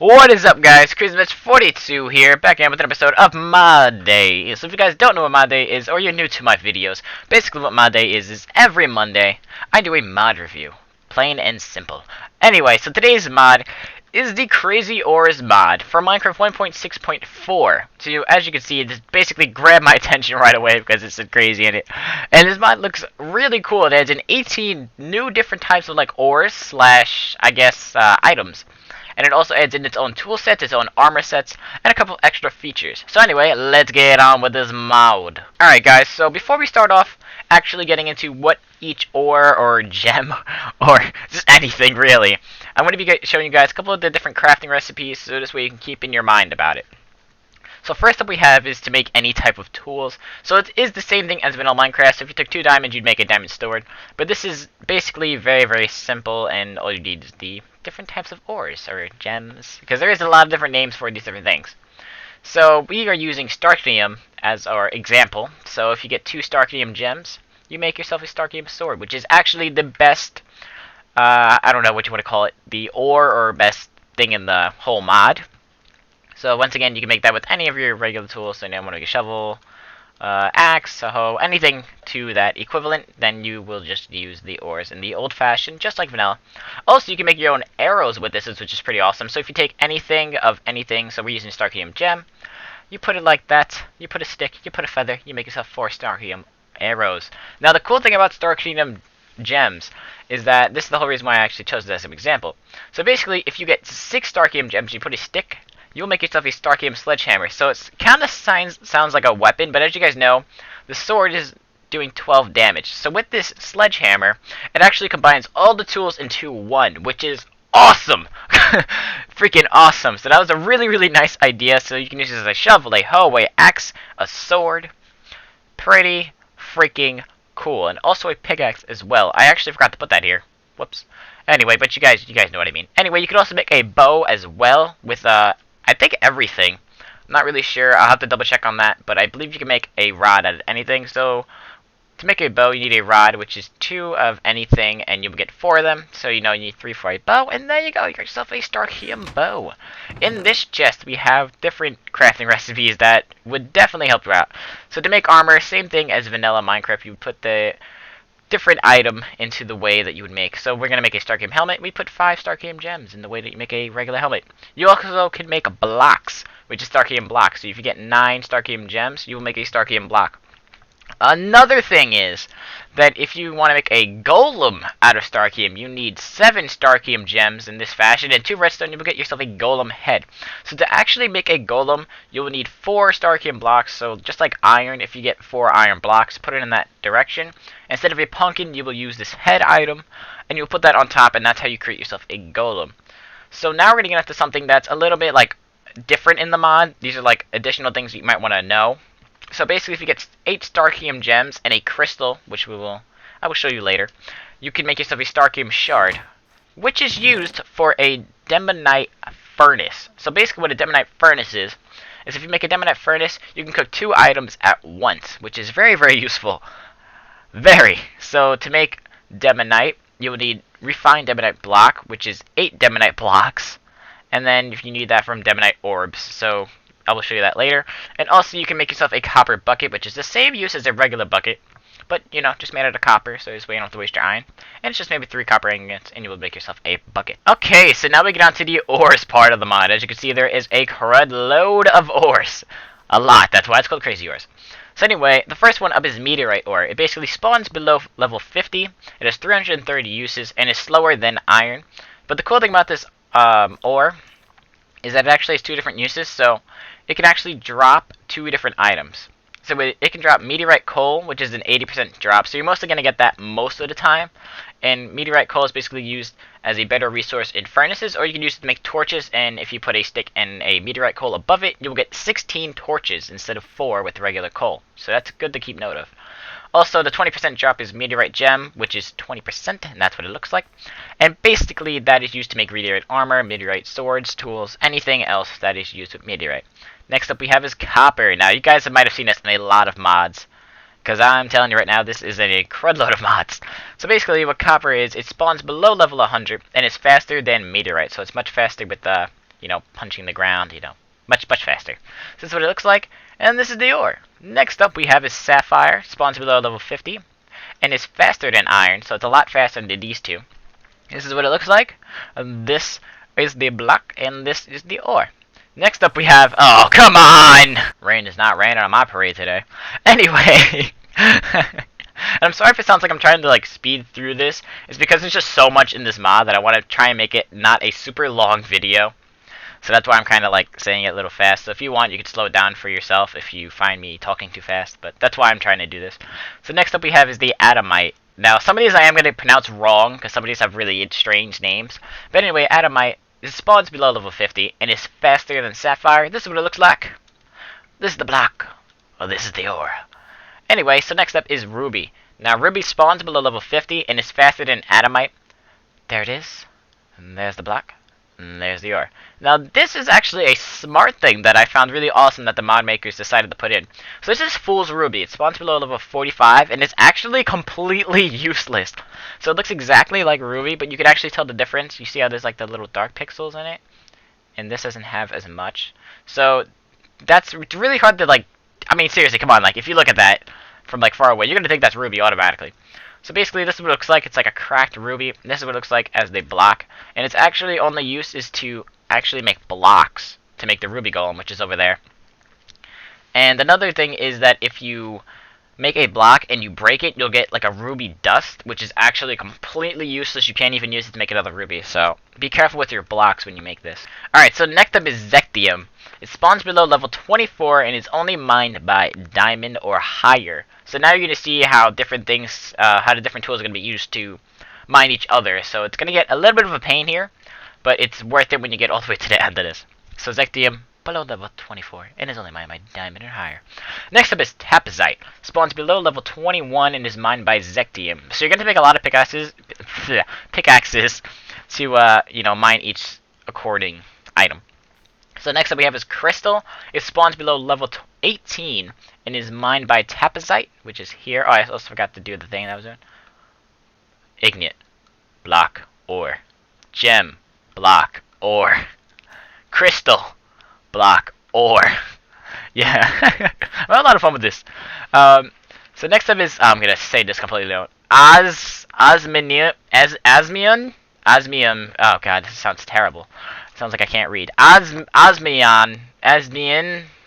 What is up, guys? CrazyMatch42 here, back again with an episode of Mod Day. So if you guys don't know what Mod Day is, or you're new to my videos, basically what Mod Day is every Monday, I do a mod review. Plain and simple. Anyway, so today's mod is the Crazy Ores mod for Minecraft 1.6.4. So as you can see, it just basically grabbed my attention right away because it's so crazy in it. And this mod looks really cool. It adds in 18 new different types of like ores slash, I guess, items. And it also adds in its own tool sets, its own armor sets, and a couple of extra features. So anyway, let's get on with this mod. Alright guys, so before we start off actually getting into what each ore or gem, or just anything really, I'm going to be showing you guys a couple of the different crafting recipes so this way you can keep in your mind about it. So first up we have is to make any type of tools. So it is the same thing as vanilla Minecraft. So if you took 2 diamonds, you'd make a diamond sword. But this is basically very, very simple, and all you need is the different types of ores or gems, because there is a lot of different names for these different things. So we are using Starknium as our example. So if you get 2 Starknium gems, you make yourself a Starknium sword, which is actually the best, I don't know what you want to call it, the ore or best thing in the whole mod. So once again, you can make that with any of your regular tools. So now, want to make a shovel, axe, a hoe, anything to that equivalent. Then you will just use the ores in the old-fashioned, just like vanilla. Also, you can make your own arrows with this, which is pretty awesome. So if you take anything of anything, so we're using Starknium gem, you put it like that. You put a stick, you put a feather, you make yourself 4 Starknium arrows. Now the cool thing about Starknium gems is that this is the whole reason why I actually chose this as an example. So basically, if you get 6 Starknium gems, you put a stick, you'll make yourself a Starknium sledgehammer. So it kind of sounds like a weapon, but as you guys know, the sword is doing 12 damage. So with this sledgehammer, it actually combines all the tools into one, which is awesome! Freaking awesome! So that was a really, really nice idea. So you can use this as a shovel, a hoe, a axe, a sword. Pretty freaking cool. And also a pickaxe as well. I actually forgot to put that here. Whoops. Anyway, but you guys know what I mean. Anyway, you could also make a bow as well with I think everything. I'm not really sure. I'll have to double check on that, but I believe you can make a rod out of anything. So to make a bow, you need a rod, which is 2 of anything, and you'll get 4 of them. So you need 3 for a bow, and there you go. You got yourself a Starknium bow. In this chest, we have different crafting recipes that would definitely help you out. So to make armor, same thing as vanilla Minecraft. You would put the different item into the way that you would make. So we're going to make a Starknium helmet. We put 5 Starknium gems in the way that you make a regular helmet. You also can make blocks, which is Starknium blocks. So if you get 9 Starknium gems, you will make a Starknium block. Another thing is that if you want to make a golem out of Starknium, you need 7 Starknium gems in this fashion, and 2 redstone, you will get yourself a golem head. So to actually make a golem, you will need 4 Starknium blocks. So just like iron, if you get 4 iron blocks, put it in that direction. Instead of a pumpkin, you will use this head item, and you'll put that on top, and that's how you create yourself a golem. So now we're going to get into something that's a little bit like different in the mod. These are like additional things that you might want to know. So basically, if you get 8 Starknium gems and a crystal, which I will show you later, you can make yourself a Starknium shard, which is used for a demonite furnace. So basically, what a demonite furnace is if you make a demonite furnace, you can cook 2 items at once, which is very, very useful. Very. So to make demonite, you will need refined demonite block, which is 8 demonite blocks, and then if you need that from demonite orbs. So I will show you that later. And also you can make yourself a copper bucket, which is the same use as a regular bucket, but just made out of copper, so this way you don't have to waste your iron. And it's just maybe 3 copper ingots, and you will make yourself a bucket. Okay, so now we get on to the ores part of the mod. As you can see, there is a crud load of ores. A lot. That's why it's called Crazy Ores. So anyway, the first one up is meteorite ore. It basically spawns below level 50. It has 330 uses, and is slower than iron. But the cool thing about this ore is that it actually has 2 different uses. So it can actually drop 2 different items. So it can drop meteorite coal, which is an 80% drop. So you're mostly going to get that most of the time. And meteorite coal is basically used as a better resource in furnaces, or you can use it to make torches, and if you put a stick and a meteorite coal above it, you'll get 16 torches instead of 4 with regular coal. So that's good to keep note of. Also, the 20% drop is meteorite gem, which is 20%, and that's what it looks like. And basically, that is used to make meteorite armor, meteorite swords, tools, anything else that is used with meteorite. Next up we have is copper. Now, you guys might have seen this in a lot of mods, because I'm telling you right now, this is a crud load of mods. So basically, what copper is, it spawns below level 100, and it's faster than meteorite. So it's much faster with punching the ground, much faster. So this is what it looks like, and this is the ore. Next up we have is sapphire, spawns below level 50, and is faster than iron, so it's a lot faster than these two. This is what it looks like. This is the block, and this is the ore. Next up we have, oh come on! Rain is not raining on my parade today. Anyway, and I'm sorry if it sounds like I'm trying to speed through this. It's because there's just so much in this mod that I want to try and make it not a super long video. So that's why I'm kind of saying it a little fast. So if you want, you can slow it down for yourself if you find me talking too fast. But that's why I'm trying to do this. So next up we have is the Adamite. Now some of these I am going to pronounce wrong because some of these have really strange names. But anyway, Adamite, it spawns below level 50 and is faster than sapphire. This is what it looks like. This is the block. Oh, this is the ore. Anyway, so next up is Ruby. Now Ruby spawns below level 50 and is faster than Adamite. There it is. And there's the block. And there's the ore. Now this is actually a smart thing that I found really awesome that the mod makers decided to put in. So this is Fool's Ruby. It spawns below level 45 and it's actually completely useless. So it looks exactly like Ruby, but you can actually tell the difference. You see how there's the little dark pixels in it? And this doesn't have as much. So it's really hard to I mean seriously, come on, if you look at that from far away, you're gonna think that's Ruby automatically. So basically this is what it looks like. It's like a cracked ruby. And this is what it looks like as the block. And its actually only use is to actually make blocks to make the ruby golem, which is over there. And another thing is that if you make a block and you break it, you'll get a ruby dust, which is actually completely useless. You can't even use it to make another ruby. So be careful with your blocks when you make this. Alright, so next up is Zectium. It spawns below level 24 and is only mined by diamond or higher. So now you're going to see how different things, how the different tools are going to be used to mine each other. So it's going to get a little bit of a pain here, but it's worth it when you get all the way to the end of this. So Zectium, below level 24, and is only mined by diamond or higher. Next up is Tapazite. Spawns below level 21 and is mined by Zectium. So you're going to make a lot of pickaxes to, mine each according item. So next up we have is Crystal. It spawns below level 18 and is mined by Tapazite, which is here. Oh, I also forgot to do the thing that I was doing. Ignite, block, ore. Gem, block, ore. Crystal, block, ore. Yeah, I had a lot of fun with this. So next up is, I'm going to say this completely wrong. Osmium. Oh god, this sounds terrible. Sounds like I can't read. Osmion,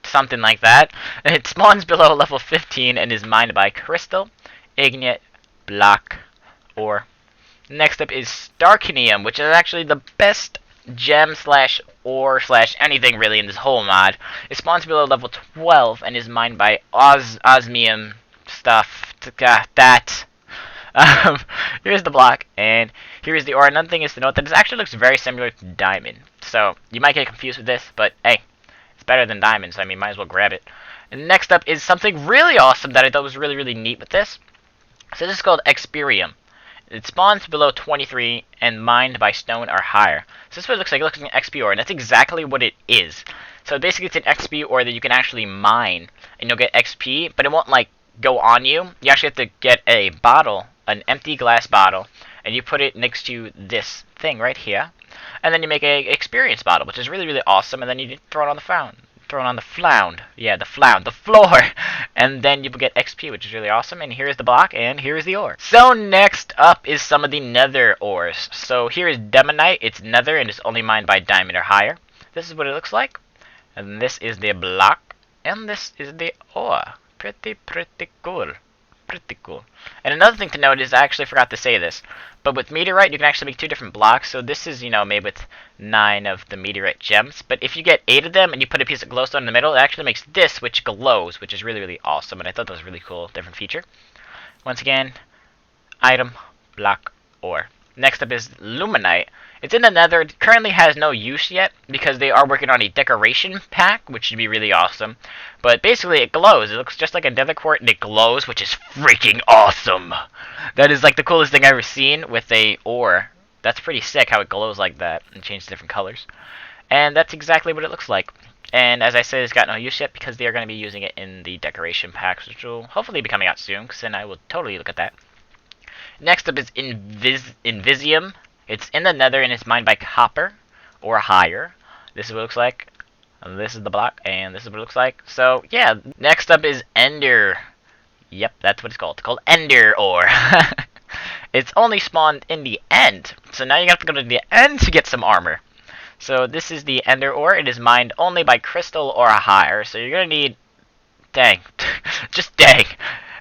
something like that. It spawns below level 15 and is mined by Crystal, Ignite, block, ore. Next up is Starkinium, which is actually the best gem slash ore slash anything really in this whole mod. It spawns below level 12 and is mined by osmium stuff. That. Here's the block, and here's the ore. Another thing is to note that this actually looks very similar to diamond. So you might get confused with this, but hey, it's better than diamond, so I mean, might as well grab it. And next up is something really awesome that I thought was really, really neat with this. So this is called Experium. It spawns below 23 and mined by stone or higher. So this is what it looks like. It looks like an XP ore, and that's exactly what it is. So basically it's an XP ore that you can actually mine, and you'll get XP, but it won't go on you. You actually have to get a bottle, an empty glass bottle, and you put it next to this thing right here, and then you make a experience bottle, which is really, really awesome, and then you throw it on the floor, and then you get XP, which is really awesome. And here's the block, and here's the ore. So next up is some of the nether ores. So here is Demonite. It's nether, and it's only mined by diamond or higher. This is what it looks like, and this is the block, and this is the ore. Pretty cool. Pretty cool. And another thing to note is I actually forgot to say this, but with meteorite you can actually make two different blocks. So this is, made with 9 of the meteorite gems, but if you get 8 of them and you put a piece of glowstone in the middle, it actually makes this, which glows, which is really, really awesome, and I thought that was a really cool different feature. Once again, item, block, ore. Next up is Luminite. It's in the nether. It currently has no use yet because they are working on a decoration pack, which should be really awesome. But basically it glows. It looks just like a nether quart and it glows, which is freaking awesome. That is the coolest thing I've ever seen with a ore. That's pretty sick how it glows like that and changes different colors. And that's exactly what it looks like. And as I said, it's got no use yet because they are going to be using it in the decoration packs, which will hopefully be coming out soon, because then I will totally look at that. Next up is Invisium. It's in the nether and it's mined by copper or higher. This is what it looks like. And this is the block, and this is what it looks like. So, yeah, next up is Ender. Yep, that's what it's called. It's called Ender Ore. It's only spawned in the end. So now you have to go to the end to get some armor. So this is the Ender Ore. It is mined only by crystal or higher. So you're going to need... Dang. Just dang.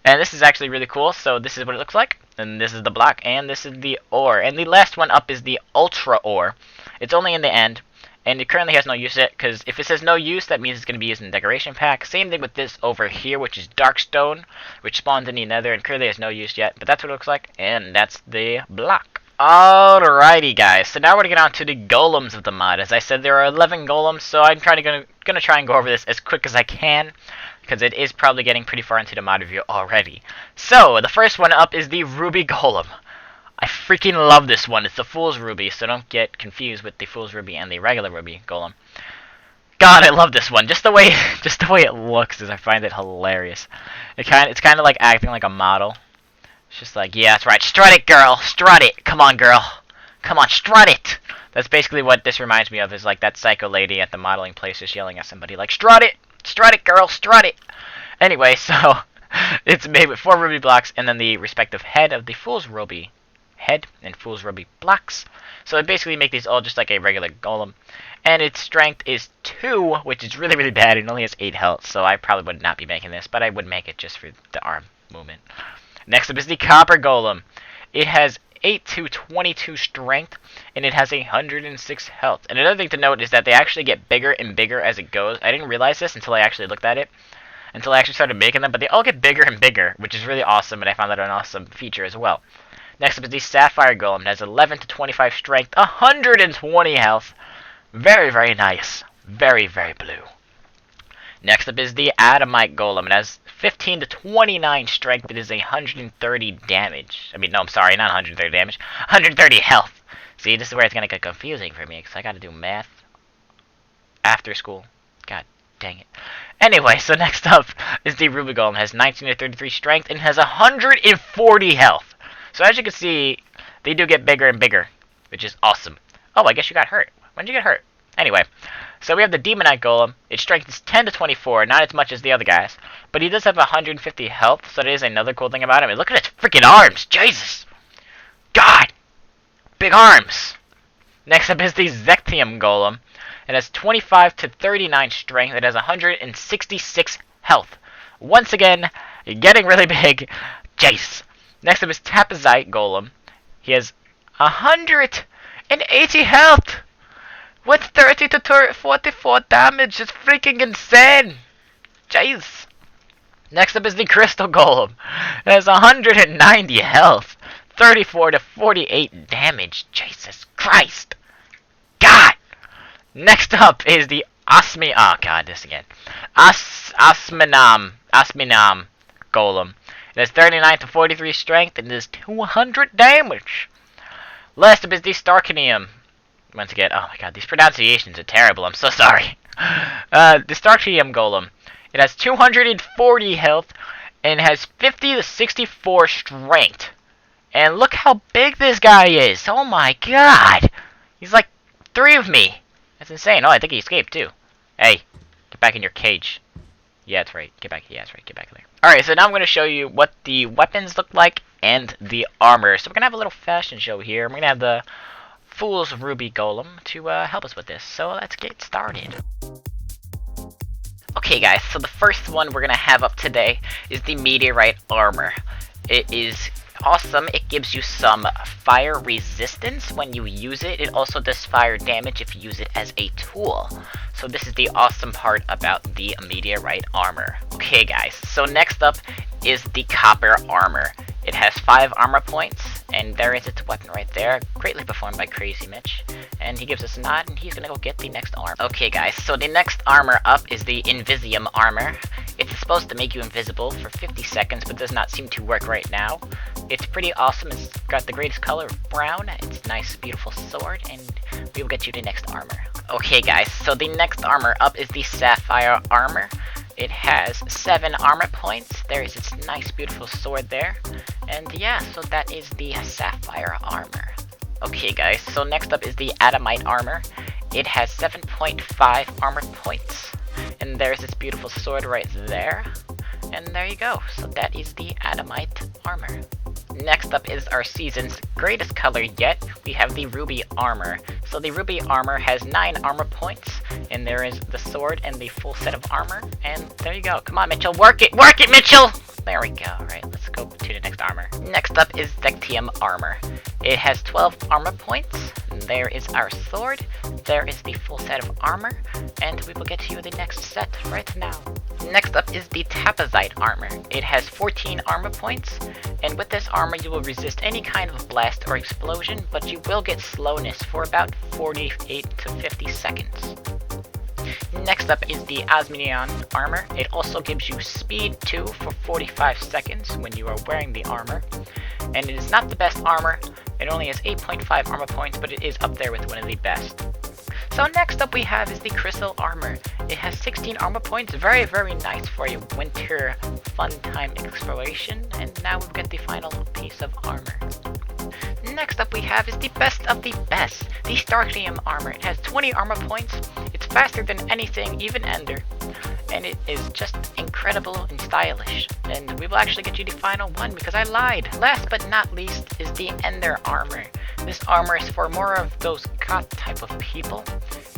And this is actually really cool. So this is what it looks like. And this is the block, and this is the ore. And the last one up is the Ultra Ore. It's only in the end. And it currently has no use yet, because if it says no use, that means it's going to be used in the decoration pack. Same thing with this over here, which is Darkstone, which spawns in the nether, and currently has no use yet. But that's what it looks like, and that's the block. Alrighty, guys. So now we're going to get on to the golems of the mod. As I said, there are 11 golems, so I'm gonna try and go over this as quick as I can, because it is probably getting pretty far into the mod review already. So, the first one up is the Ruby Golem. I freaking love this one. It's the Fool's Ruby, so don't get confused with the Fool's Ruby and the regular Ruby Golem. God, I love this one. Just the way it looks, I find it hilarious. It's kind of like acting like a model. It's just like, yeah, that's right. Strut it, girl. Strut it. Come on, girl. Come on, strut it. That's basically what this reminds me of. Is like that psycho lady at the modeling place just yelling at somebody like, strut it, girl, strut it. Anyway, so it's made with 4 ruby blocks and then the respective head of the Fool's Ruby head and Fool's Ruby blocks. So it basically make these all just like a regular golem. And its strength is 2, which is really, really bad. It only has 8 health, so I probably would not be making this, but I would make it just for the arm movement. Next up is the Copper Golem. It has 8 to 22 strength, and it has 106 health. And another thing to note is that they actually get bigger and bigger as it goes. I didn't realize this until I actually looked at it, until I actually started making them, but they all get bigger and bigger, which is really awesome, and I found that an awesome feature as well. Next up is the Sapphire Golem. It has 11 to 25 strength, 120 health. Very, very nice. Very, very blue. Next up is the Adamite Golem. It has 15 to 29 strength. It is 130 damage. I mean, no, I'm sorry, not 130 damage. 130 health. See, this is where it's going to get confusing for me, because I got to do math after school. God dang it. Anyway, so next up is the Ruby Golem. It has 19 to 33 strength, and has 140 health. So as you can see, they do get bigger and bigger, which is awesome. Oh, I guess you got hurt. When did you get hurt? Anyway, so we have the Demonite Golem. Its strength is 10 to 24, not as much as the other guys. But he does have 150 health, so that is another cool thing about him. And look at his freaking arms! Jesus! God! Big arms! Next up is the Zectium Golem. It has 25 to 39 strength. It has 166 health. Once again, getting really big. Jace. Next up is Tapazite Golem. He has 180 health with 30 to 44 damage. It's freaking insane. Jeez. Next up is the Crystal Golem. It has 190 health, 34 to 48 damage. Jesus Christ. God. Next up is the Asminam Golem. It has 39 to 43 strength and does 200 damage. Last up is the Starkinium. Once again, oh my god, these pronunciations are terrible. I'm so sorry. The Starkinium Golem. It has 240 health and has 50 to 64 strength. And look how big this guy is. Oh my god. He's like 3 of me. That's insane. Oh, I think he escaped too. Hey, get back in your cage. Yeah, that's right. Get back. Yeah, that's right. Get back in there. Alright, so now I'm going to show you what the weapons look like and the armor. So we're going to have a little fashion show here. We're going to have the Fool's Ruby Golem to help us with this. So let's get started. Okay, guys, so the first one we're going to have up today is the Meteorite Armor. It is awesome. It gives you some fire resistance when you use it. It also does fire damage if you use it as a tool. So this is the awesome part about the Meteorite Armor. Okay, guys, so next up is the Copper Armor. It has 5 armor points, and there is its weapon right there, greatly performed by Crazy Mitch. And he gives us a nod, and he's gonna go get the next armor. Okay, guys, so the next armor up is the Invisium Armor. It's supposed to make you invisible for 50 seconds, but does not seem to work right now. It's pretty awesome. It's got the greatest color of brown. It's a nice, beautiful sword, and we will get you the next armor. Okay, guys, so the next armor up is the Sapphire Armor. It has 7 armor points. There is its nice, beautiful sword there. And yeah, so that is the Sapphire Armor. Okay, guys, so next up is the Adamite Armor. it has 7.5 armor points. And there's its beautiful sword right there. And there you go. So that is the Adamite armor. Next up is our season's greatest color yet. We have the Ruby armor. So the Ruby armor has 9 armor points, and there is the sword and the full set of armor. And there you go. Come on, Mitchell, work it, Mitchell! There we go. Alright, let's go to the next armor. Next up is Dectium armor. It has 12 armor points. There is our sword. There is the full set of armor, and we will get to you the next set right now. Next up is the Tapazite armor. It has 14 armor points, and with this armor you will resist any kind of blast or explosion, but you will get slowness for about 48 to 50 seconds. Next up is the Osmium armor. It also gives you speed 2 for 45 seconds when you are wearing the armor, and it is not the best armor. It only has 8.5 armor points, but it is up there with one of the best. So next up we have is the Crystal armor. It has 16 armor points, very nice for a winter fun time exploration, and now we'll get the final piece of armor. Next up we have is the best of the best, the Starclium armor. It has 20 armor points, it's faster than anything, even Ender, and it is just incredible and stylish. And we will actually get you the final one because I lied. Last but not least is the Ender armor. This armor is for more of those goth type of people.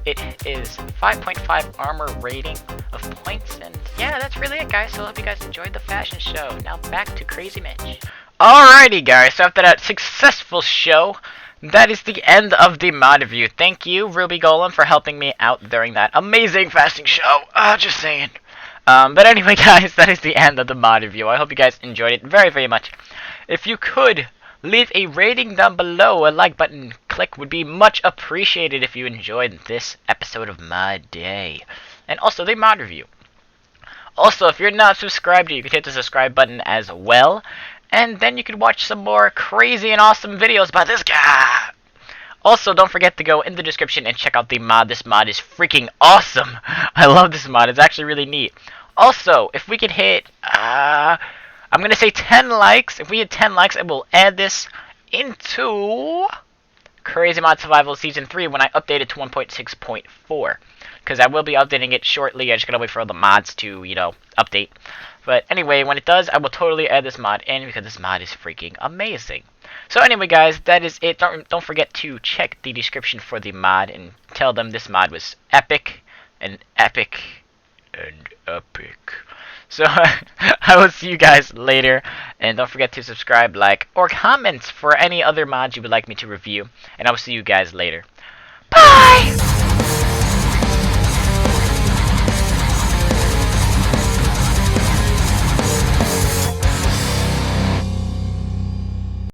It is 5.5 armor rating of points, and yeah, that's really it, guys. So I hope you guys enjoyed the fashion show. Now back to Crazy Mitch. Alrighty, guys, so after that successful show, that is the end of the mod review. Thank you, Ruby Golem, for helping me out during that amazing fashion show. Just saying. But anyway, guys, that is the end of the mod review. I hope you guys enjoyed it very much. If you could leave a rating down below, a like button click would be much appreciated if you enjoyed this episode of my day. And also the mod review. Also, if you're not subscribed, you can hit the subscribe button as well. And then you can watch some more crazy and awesome videos by this guy. Also, don't forget to go in the description and check out the mod. This mod is freaking awesome. I love this mod. It's actually really neat. Also, if we could hit, I'm going to say 10 likes. If we hit 10 likes, I will add this into Crazy Mod Survival Season 3 when I update it to 1.6.4. Because I will be updating it shortly. I just gotta wait for all the mods to, update. But anyway, when it does, I will totally add this mod in because this mod is freaking amazing. So anyway, guys, that is it. Don't forget to check the description for the mod and tell them this mod was epic and epic and epic. So I will see you guys later, and don't forget to subscribe, like, or comment for any other mods you would like me to review, and I will see you guys later. Bye!